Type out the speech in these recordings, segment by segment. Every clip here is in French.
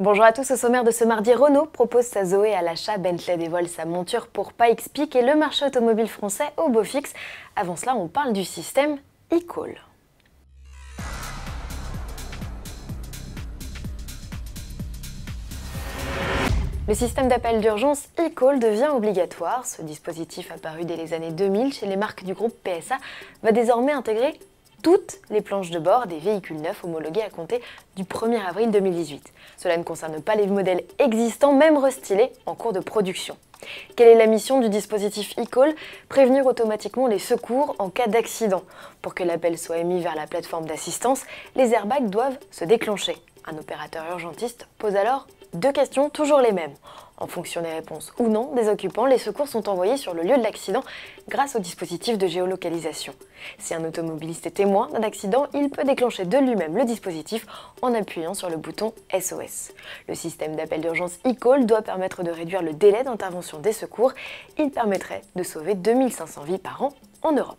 Bonjour à tous, au sommaire de ce mardi, Renault propose sa Zoé à l'achat, Bentley dévoile sa monture pour Pikes Peak et le marché automobile français au beau fixe. Avant cela, on parle du système eCall. Le système d'appel d'urgence eCall devient obligatoire. Ce dispositif apparu dès les années 2000 chez les marques du groupe PSA va désormais intégrer toutes les planches de bord des véhicules neufs homologués à compter du 1er avril 2018. Cela ne concerne pas les modèles existants, même restylés, en cours de production. Quelle est la mission du dispositif eCall? Prévenir automatiquement les secours en cas d'accident. Pour que l'appel soit émis vers la plateforme d'assistance, les airbags doivent se déclencher. Un opérateur urgentiste pose alors deux questions, toujours les mêmes. En fonction des réponses ou non des occupants, les secours sont envoyés sur le lieu de l'accident grâce au dispositif de géolocalisation. Si un automobiliste est témoin d'un accident, il peut déclencher de lui-même le dispositif en appuyant sur le bouton SOS. Le système d'appel d'urgence eCall doit permettre de réduire le délai d'intervention des secours. Il permettrait de sauver 2500 vies par an en Europe.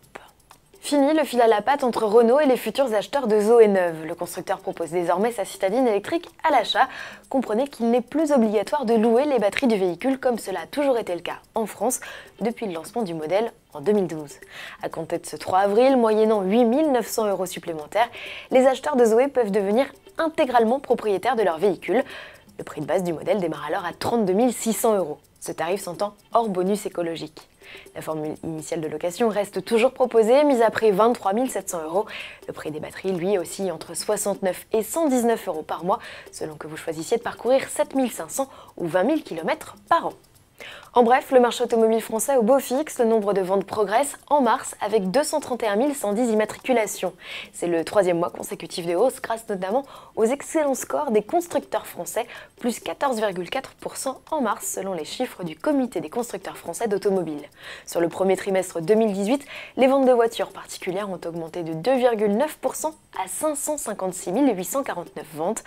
Fini le fil à la patte entre Renault et les futurs acheteurs de Zoé neuve. Le constructeur propose désormais sa citadine électrique à l'achat. Comprenez qu'il n'est plus obligatoire de louer les batteries du véhicule comme cela a toujours été le cas en France depuis le lancement du modèle en 2012. À compter de ce 3 avril, moyennant 8 900 € supplémentaires, les acheteurs de Zoé peuvent devenir intégralement propriétaires de leur véhicule. Le prix de base du modèle démarre alors à 32 600 €. Ce tarif s'entend hors bonus écologique. La formule initiale de location reste toujours proposée, mise à prix 23 700 €. Le prix des batteries, lui, oscille entre 69 et 119 € par mois, selon que vous choisissiez de parcourir 7 500 ou 20 000 km par an. En bref, le marché automobile français au beau fixe, le nombre de ventes progresse en mars avec 231 110 immatriculations. C'est le troisième mois consécutif de hausse grâce notamment aux excellents scores des constructeurs français, plus 14,4% en mars selon les chiffres du Comité des constructeurs français d'automobiles. Sur le premier trimestre 2018, les ventes de voitures particulières ont augmenté de 2,9% à 556 849 ventes.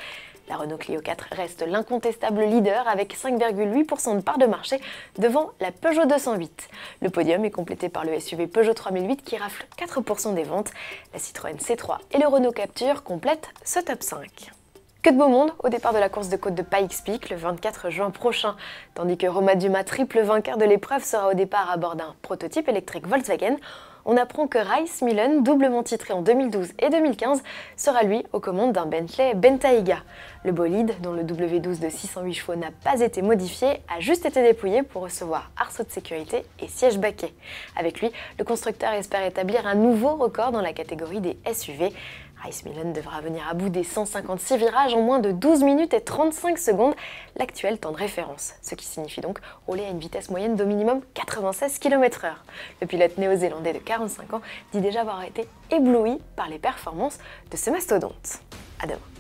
La Renault Clio 4 reste l'incontestable leader avec 5,8% de part de marché devant la Peugeot 208. Le podium est complété par le SUV Peugeot 3008 qui rafle 4% des ventes. La Citroën C3 et le Renault Captur complètent ce top 5. Que de beau monde au départ de la course de côte de Pikes Peak le 24 juin prochain. Tandis que Romain Dumas, triple vainqueur de l'épreuve, sera au départ à bord d'un prototype électrique Volkswagen, on apprend que Rhys Millen, doublement titré en 2012 et 2015, sera lui aux commandes d'un Bentley Bentayga. Le bolide, dont le W12 de 608 chevaux n'a pas été modifié, a juste été dépouillé pour recevoir arceau de sécurité et siège baquet. Avec lui, le constructeur espère établir un nouveau record dans la catégorie des SUV. Rhys Millen devra venir à bout des 156 virages en moins de 12 minutes et 35 secondes, l'actuel temps de référence, ce qui signifie donc rouler à une vitesse moyenne d'au minimum 96 km/h. Le pilote néo-zélandais de 45 ans dit déjà avoir été ébloui par les performances de ce mastodonte. À demain.